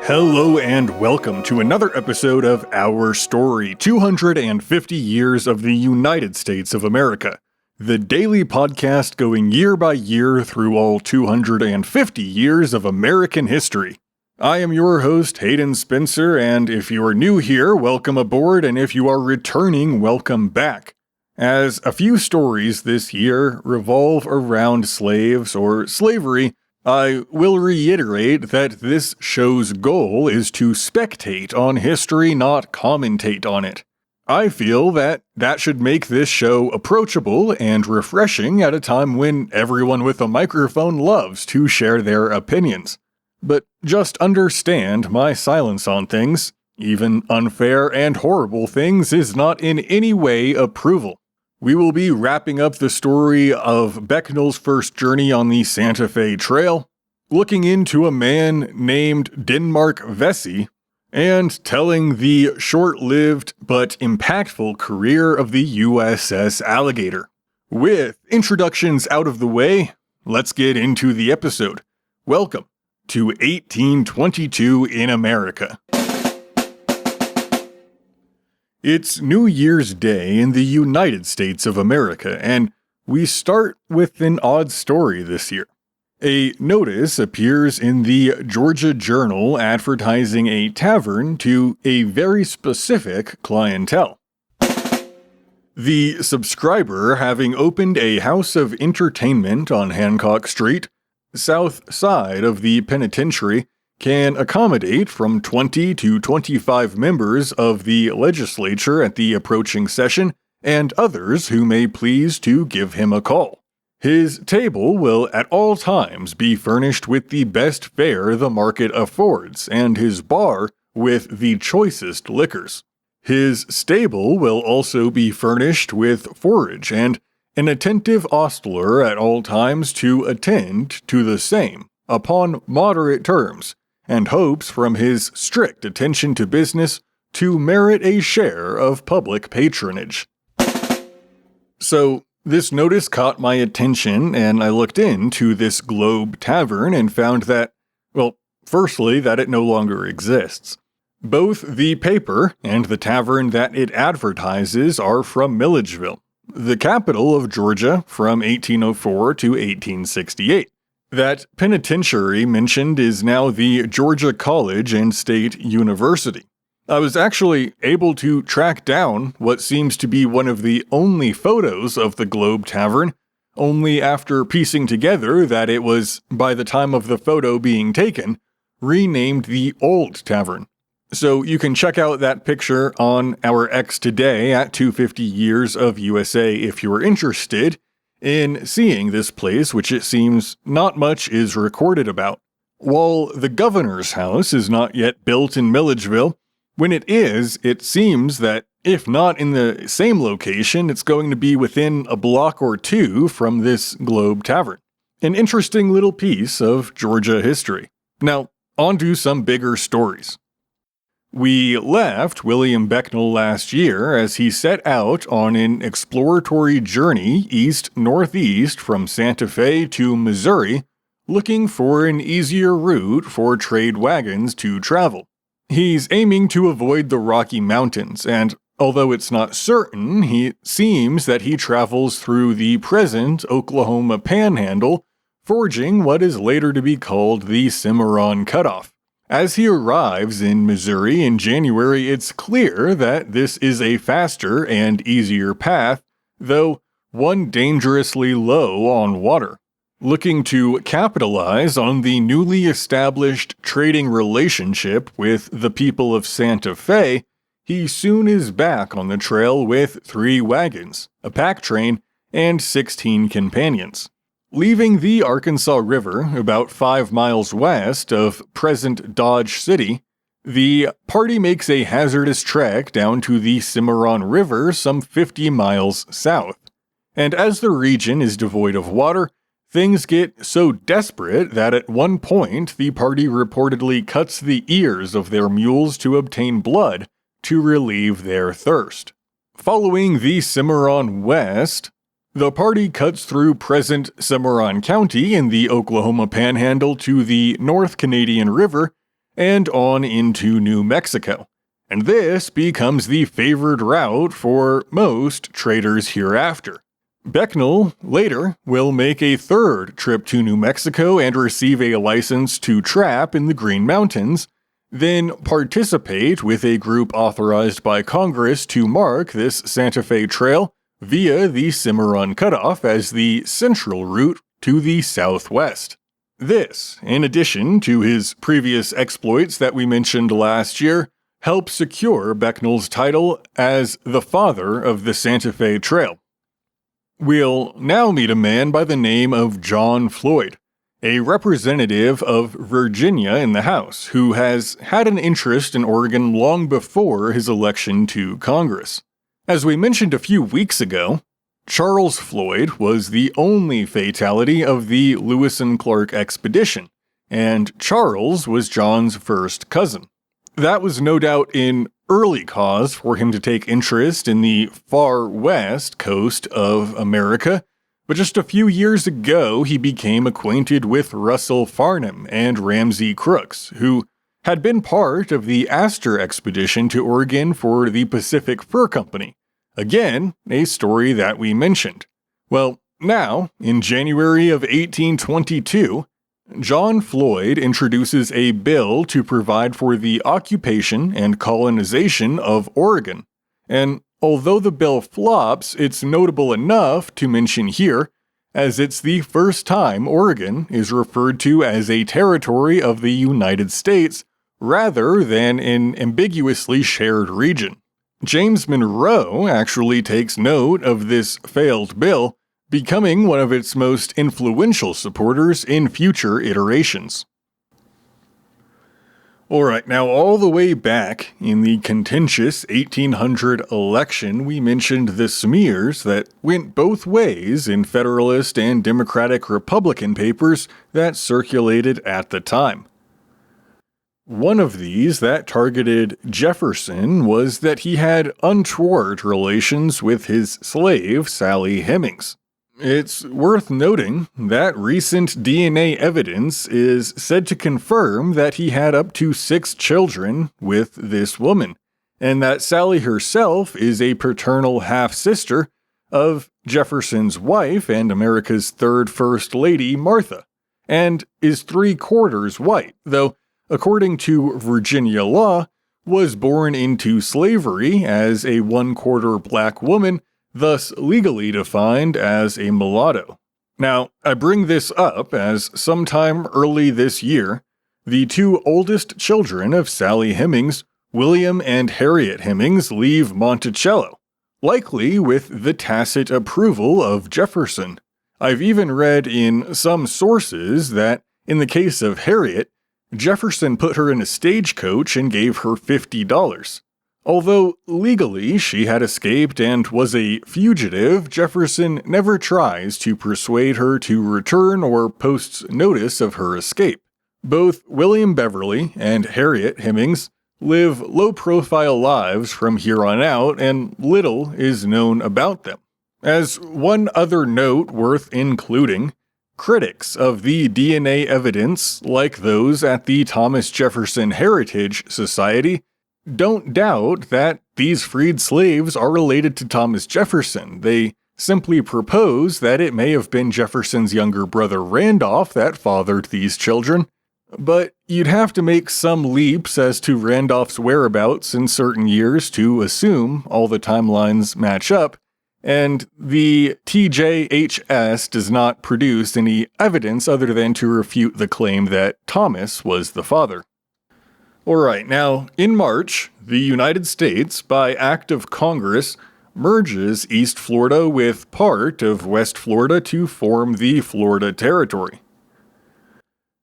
Hello and welcome to another episode of Our Story, 250 Years of the United States of America, the daily podcast going year by year through all 250 years of American history. I am your host, Hayden Spencer, and if you are new here, welcome aboard, and if you are returning, welcome back. As a few stories this year revolve around slaves or slavery, I will reiterate that this show's goal is to spectate on history, not commentate on it. I feel that should make this show approachable and refreshing at a time when everyone with a microphone loves to share their opinions. But just understand my silence on things, even unfair and horrible things, is not in any way approval. We will be wrapping up the story of Becknell's first journey on the Santa Fe Trail, looking into a man named Denmark Vesey, and telling the short-lived but impactful career of the USS Alligator. With introductions out of the way, let's get into the episode. Welcome to 1822 in America. It's New Year's Day in the United States of America, and we start with an odd story this year. A notice appears in the Georgia Journal advertising a tavern to a very specific clientele. The subscriber, having opened a house of entertainment on Hancock Street, south side of the penitentiary, can accommodate from 20 to 25 members of the legislature at the approaching session and others who may please to give him a call. His table will at all times be furnished with the best fare the market affords, and his bar with the choicest liquors. His stable will also be furnished with forage and an attentive ostler at all times to attend to the same, upon moderate terms, and hopes from his strict attention to business to merit a share of public patronage. So, this notice caught my attention, and I looked into this Globe Tavern and found that, well, firstly, that it no longer exists. Both the paper and the tavern that it advertises are from Milledgeville, the capital of Georgia from 1804 to 1868. That penitentiary mentioned is now the Georgia College and State University. I was actually able to track down what seems to be one of the only photos of the Globe Tavern, only after piecing together that it was, by the time of the photo being taken, renamed the Old Tavern. So you can check out that picture on our X today at 250 Years of USA if you're interested in seeing this place, which it seems not much is recorded about. While the governor's house is not yet built in Milledgeville, when it is, it seems that if not in the same location, it's going to be within a block or two from this Globe Tavern. An interesting little piece of Georgia history. Now, on to some bigger stories. We left William Becknell last year as he set out on an exploratory journey east-northeast from Santa Fe to Missouri, looking for an easier route for trade wagons to travel. He's aiming to avoid the Rocky Mountains, and although it's not certain, it seems that he travels through the present Oklahoma Panhandle, forging what is later to be called the Cimarron Cutoff. As he arrives in Missouri in January, it's clear that this is a faster and easier path, though one dangerously low on water. Looking to capitalize on the newly established trading relationship with the people of Santa Fe, he soon is back on the trail with 3 wagons, a pack train, and 16 companions. Leaving the Arkansas River about 5 miles west of present Dodge City, the party makes a hazardous trek down to the Cimarron River some 50 miles south. And as the region is devoid of water, things get so desperate that at one point the party reportedly cuts the ears of their mules to obtain blood to relieve their thirst. Following the Cimarron west, the party cuts through present Cimarron County in the Oklahoma Panhandle to the North Canadian River and on into New Mexico. And this becomes the favored route for most traders hereafter. Becknell later will make a third trip to New Mexico and receive a license to trap in the Green Mountains, then participate with a group authorized by Congress to mark this Santa Fe Trail via the Cimarron Cutoff as the central route to the southwest. This, in addition to his previous exploits that we mentioned last year, helped secure Becknell's title as the father of the Santa Fe Trail. We'll now meet a man by the name of John Floyd, a representative of Virginia in the House, who has had an interest in Oregon long before his election to Congress. As we mentioned a few weeks ago, Charles Floyd was the only fatality of the Lewis and Clark expedition, and Charles was John's first cousin. That was no doubt an early cause for him to take interest in the far west coast of America, but just a few years ago he became acquainted with Russell Farnham and Ramsey Crooks, who had been part of the Astor expedition to Oregon for the Pacific Fur Company. Again, a story that we mentioned. Well, now, in January of 1822, John Floyd introduces a bill to provide for the occupation and colonization of Oregon. And although the bill flops, it's notable enough to mention here, as it's the first time Oregon is referred to as a territory of the United States rather than an ambiguously shared region. James Monroe actually takes note of this failed bill, becoming one of its most influential supporters in future iterations. Alright, now all the way back in the contentious 1800 election, we mentioned the smears that went both ways in Federalist and Democratic Republican papers that circulated at the time. One of these that targeted Jefferson was that he had untoward relations with his slave, Sally Hemings. It's worth noting that recent DNA evidence is said to confirm that he had up to 6 children with this woman, and that Sally herself is a paternal half-sister of Jefferson's wife and America's third First Lady, Martha, and is 3/4 white, though, according to Virginia law, was born into slavery as a 1/4 black woman, thus legally defined as a mulatto. Now, I bring this up as sometime early this year, the 2 oldest children of Sally Hemings, William and Harriet Hemings, leave Monticello, likely with the tacit approval of Jefferson. I've even read in some sources that, in the case of Harriet, Jefferson put her in a stagecoach and gave her $50. Although legally she had escaped and was a fugitive, Jefferson never tries to persuade her to return or posts notice of her escape. Both William Beverly and Harriet Hemings live low-profile lives from here on out, and little is known about them. As one other note worth including, critics of the DNA evidence, like those at the Thomas Jefferson Heritage Society, don't doubt that these freed slaves are related to Thomas Jefferson. They simply propose that it may have been Jefferson's younger brother Randolph that fathered these children. But you'd have to make some leaps as to Randolph's whereabouts in certain years to assume all the timelines match up, and the TJHS does not produce any evidence other than to refute the claim that Thomas was the father. Alright, now, in March, the United States, by act of Congress, merges East Florida with part of West Florida to form the Florida Territory.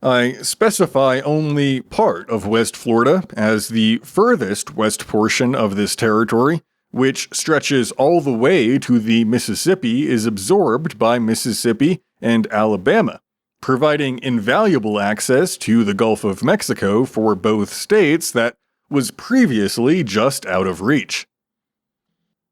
I specify only part of West Florida as the furthest west portion of this territory, which stretches all the way to the Mississippi, is absorbed by Mississippi and Alabama, providing invaluable access to the Gulf of Mexico for both states that was previously just out of reach.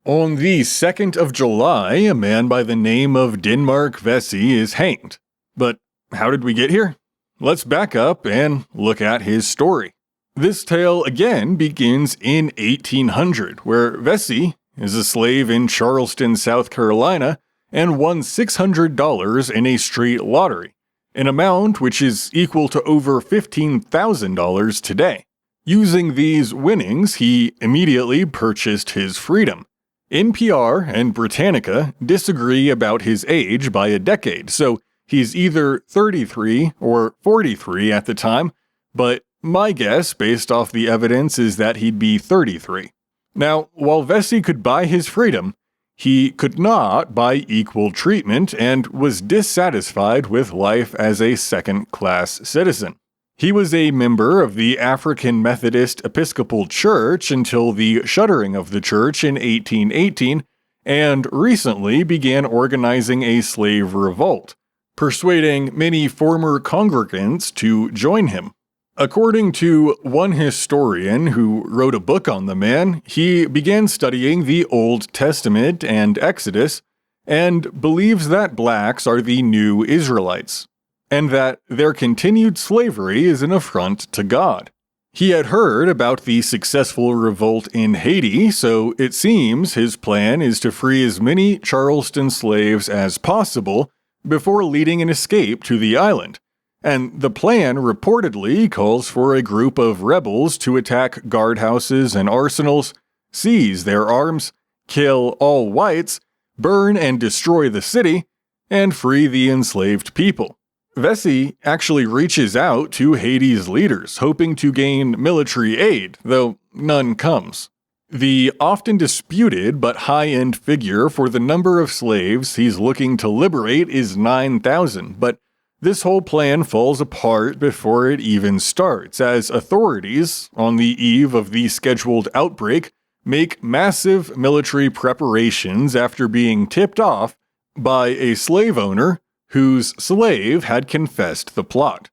On the 2nd of July, a man by the name of Denmark Vesey is hanged. But how did we get here? Let's back up and look at his story. This tale again begins in 1800, where Vesey is a slave in Charleston, South Carolina, and won $600 in a street lottery, an amount which is equal to over $15,000 today. Using these winnings, he immediately purchased his freedom. NPR and Britannica disagree about his age by a decade, so he's either 33 or 43 at the time, but my guess, based off the evidence, is that he'd be 33. Now, while Vesey could buy his freedom, he could not buy equal treatment and was dissatisfied with life as a second-class citizen. He was a member of the African Methodist Episcopal Church until the shuttering of the church in 1818, and recently began organizing a slave revolt, persuading many former congregants to join him. According to one historian who wrote a book on the man, he began studying the Old Testament and Exodus, and believes that blacks are the new Israelites, and that their continued slavery is an affront to God. He had heard about the successful revolt in Haiti, so it seems his plan is to free as many Charleston slaves as possible before leading an escape to the island. And the plan reportedly calls for a group of rebels to attack guardhouses and arsenals, seize their arms, kill all whites, burn and destroy the city, and free the enslaved people. Vesey actually reaches out to Haiti's leaders, hoping to gain military aid, though none comes. The often disputed but high-end figure for the number of slaves he's looking to liberate is 9,000, but this whole plan falls apart before it even starts, as authorities, on the eve of the scheduled outbreak, make massive military preparations after being tipped off by a slave owner whose slave had confessed the plot.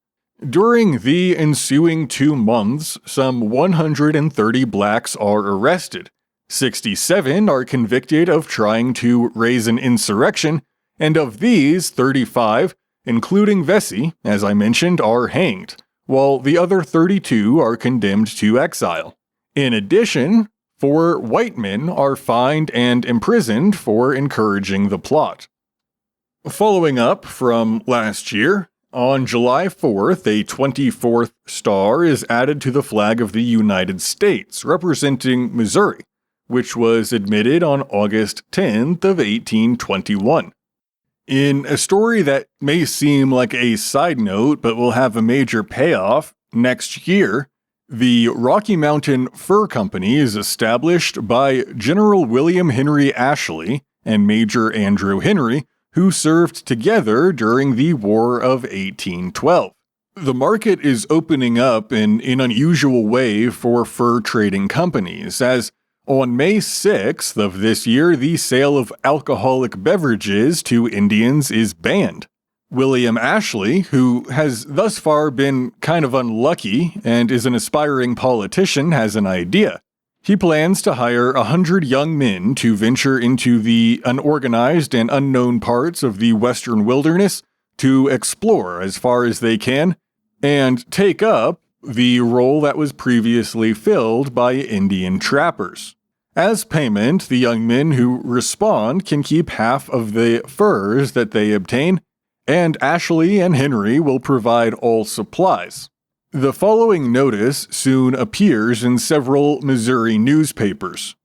During the ensuing 2 months, some 130 blacks are arrested. 67 are convicted of trying to raise an insurrection, and of these, 35, including Vesey, as I mentioned, are hanged, while the other 32 are condemned to exile. In addition, 4 white men are fined and imprisoned for encouraging the plot. Following up from last year, on July 4th, a 24th star is added to the flag of the United States, representing Missouri, which was admitted on August 10th of 1821. In a story that may seem like a side note but will have a major payoff, next year, the Rocky Mountain Fur Company is established by General William Henry Ashley and Major Andrew Henry, who served together during the War of 1812. The market is opening up in an unusual way for fur trading companies, as on May 6th of this year, the sale of alcoholic beverages to Indians is banned. William Ashley, who has thus far been kind of unlucky and is an aspiring politician, has an idea. He plans to hire 100 young men to venture into the unorganized and unknown parts of the western wilderness to explore as far as they can and take up the role that was previously filled by Indian trappers. As payment, the young men who respond can keep half of the furs that they obtain, and Ashley and Henry will provide all supplies. The following notice soon appears in several Missouri newspapers.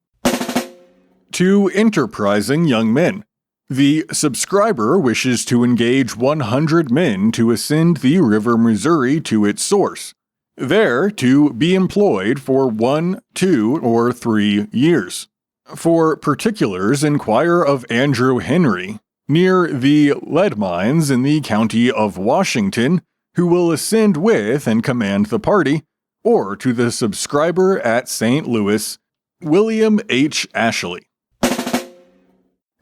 To enterprising young men. The subscriber wishes to engage 100 men to ascend the River Missouri to its source, there to be employed for 1, 2, or 3 years. For particulars, inquire of Andrew Henry, near the lead mines in the county of Washington, who will ascend with and command the party, or to the subscriber at St. Louis, William H. Ashley.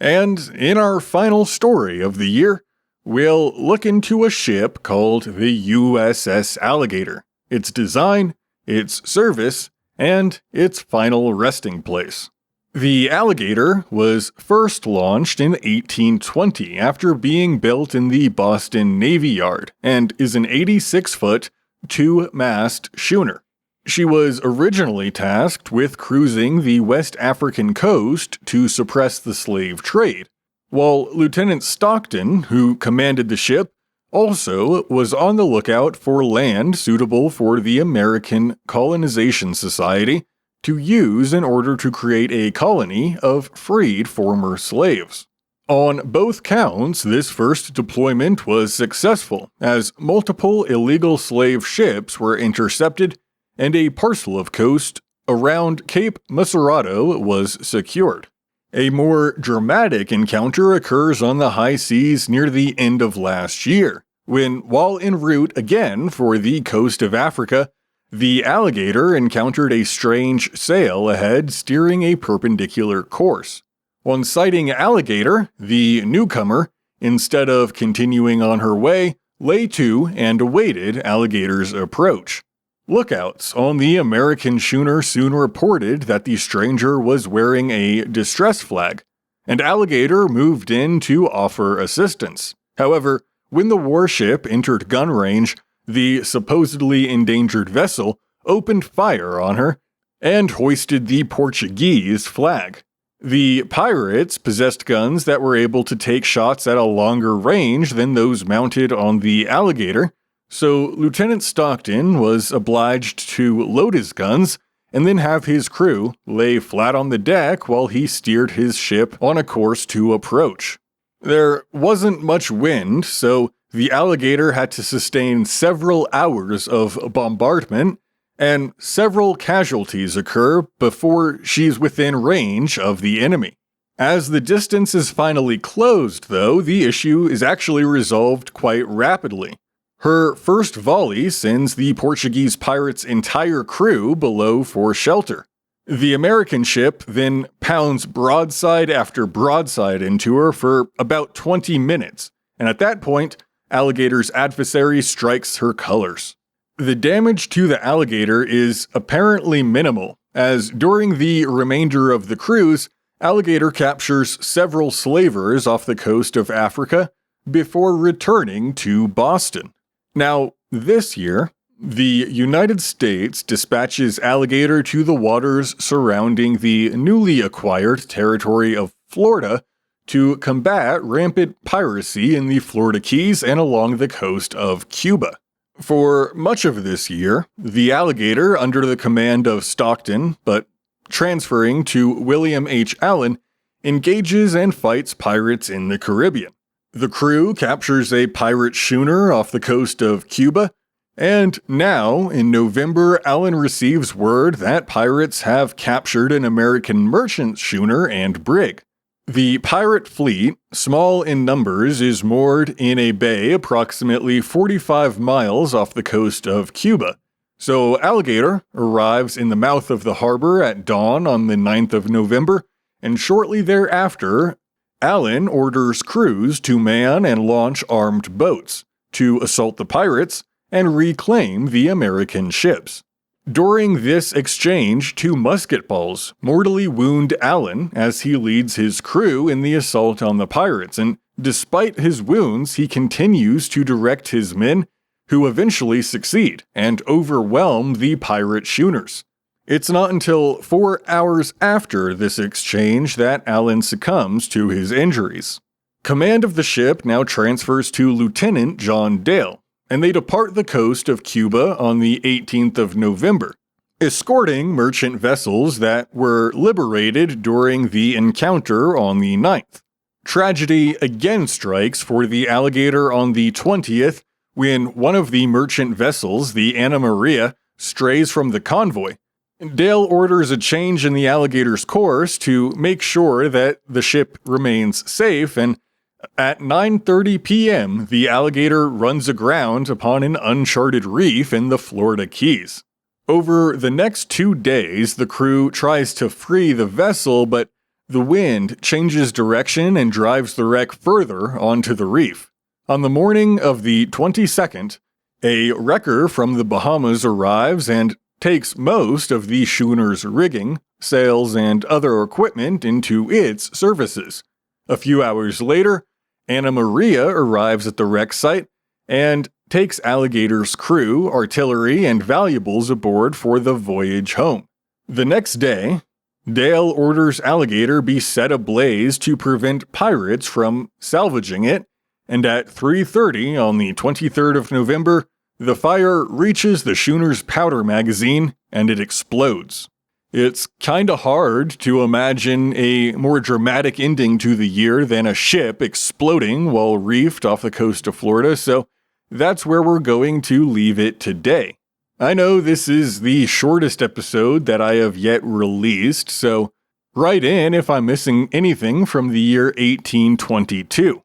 And in our final story of the year, we'll look into a ship called the USS Alligator, its design, its service, and its final resting place. The Alligator was first launched in 1820 after being built in the Boston Navy Yard and is an 86-foot, 2-mast schooner. She was originally tasked with cruising the West African coast to suppress the slave trade, while Lieutenant Stockton, who commanded the ship, also was on the lookout for land suitable for the American Colonization Society to use in order to create a colony of freed former slaves. On both counts, this first deployment was successful, as multiple illegal slave ships were intercepted and a parcel of coast around Cape Macerado was secured. A more dramatic encounter occurs on the high seas near the end of last year, when, while en route again for the coast of Africa, the Alligator encountered a strange sail ahead steering a perpendicular course. On sighting Alligator, the newcomer, instead of continuing on her way, lay to and awaited Alligator's approach. Lookouts on the American schooner soon reported that the stranger was wearing a distress flag, and Alligator moved in to offer assistance. However, when the warship entered gun range, the supposedly endangered vessel opened fire on her and hoisted the Portuguese flag. The pirates possessed guns that were able to take shots at a longer range than those mounted on the Alligator, so Lieutenant Stockton was obliged to load his guns and then have his crew lay flat on the deck while he steered his ship on a course to approach. There wasn't much wind, so the Alligator had to sustain several hours of bombardment, and several casualties occur before she's within range of the enemy. As the distance is finally closed, though, the issue is actually resolved quite rapidly. Her first volley sends the Portuguese pirates' entire crew below for shelter. The American ship then pounds broadside after broadside into her for about 20 minutes, and at that point, Alligator's adversary strikes her colors. The damage to the Alligator is apparently minimal, as during the remainder of the cruise, Alligator captures several slavers off the coast of Africa before returning to Boston. Now, this year, the United States dispatches Alligator to the waters surrounding the newly acquired territory of Florida to combat rampant piracy in the Florida Keys and along the coast of Cuba. For much of this year, the Alligator, under the command of Stockton, but transferring to William H. Allen, engages and fights pirates in the Caribbean. The crew captures a pirate schooner off the coast of Cuba, and now, in November, Allen receives word that pirates have captured an American merchant schooner and brig. The pirate fleet, small in numbers, is moored in a bay approximately 45 miles off the coast of Cuba. So Alligator arrives in the mouth of the harbor at dawn on the 9th of November, and shortly thereafter, Allen orders crews to man and launch armed boats to assault the pirates and reclaim the American ships. During this exchange, 2 musket balls mortally wound Allen as he leads his crew in the assault on the pirates, and despite his wounds, he continues to direct his men, who eventually succeed and overwhelm the pirate schooners. It's not until 4 hours after this exchange that Allen succumbs to his injuries. Command of the ship now transfers to Lieutenant John Dale, and they depart the coast of Cuba on the 18th of November, escorting merchant vessels that were liberated during the encounter on the 9th. Tragedy again strikes for the Alligator on the 20th when one of the merchant vessels, the Anna Maria, strays from the convoy. Dale orders a change in the Alligator's course to make sure that the ship remains safe, and at 9:30 p.m., the Alligator runs aground upon an uncharted reef in the Florida Keys. Over the next 2 days, the crew tries to free the vessel, but the wind changes direction and drives the wreck further onto the reef. On the morning of the 22nd, a wrecker from the Bahamas arrives and takes most of the schooner's rigging, sails, and other equipment into its services. A few hours later, Anna Maria arrives at the wreck site and takes Alligator's crew, artillery, and valuables aboard for the voyage home. The next day, Dale orders Alligator be set ablaze to prevent pirates from salvaging it, and at 3:30 on the 23rd of November, the fire reaches the schooner's powder magazine and it explodes. It's kinda hard to imagine a more dramatic ending to the year than a ship exploding while reefed off the coast of Florida, so that's where we're going to leave it today. I know this is the shortest episode that I have yet released, so write in if I'm missing anything from the year 1822.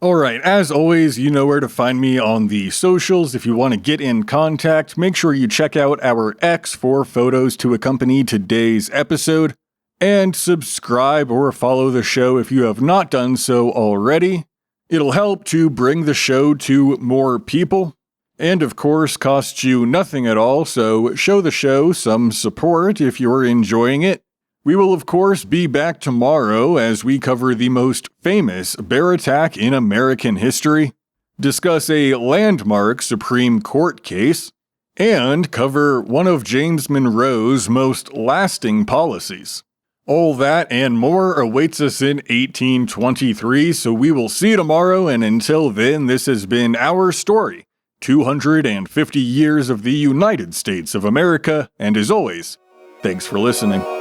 Alright, as always, you know where to find me on the socials. If you want to get in contact, make sure you check out our X for photos to accompany today's episode, and subscribe or follow the show if you have not done so already. It'll help to bring the show to more people, and of course costs you nothing at all, so show the show some support if you're enjoying it. We will of course be back tomorrow as we cover the most famous bear attack in American history, discuss a landmark Supreme Court case, and cover one of James Monroe's most lasting policies. All that and more awaits us in 1823, so we will see you tomorrow, and until then, this has been our story, 250 years of the United States of America, and as always, thanks for listening.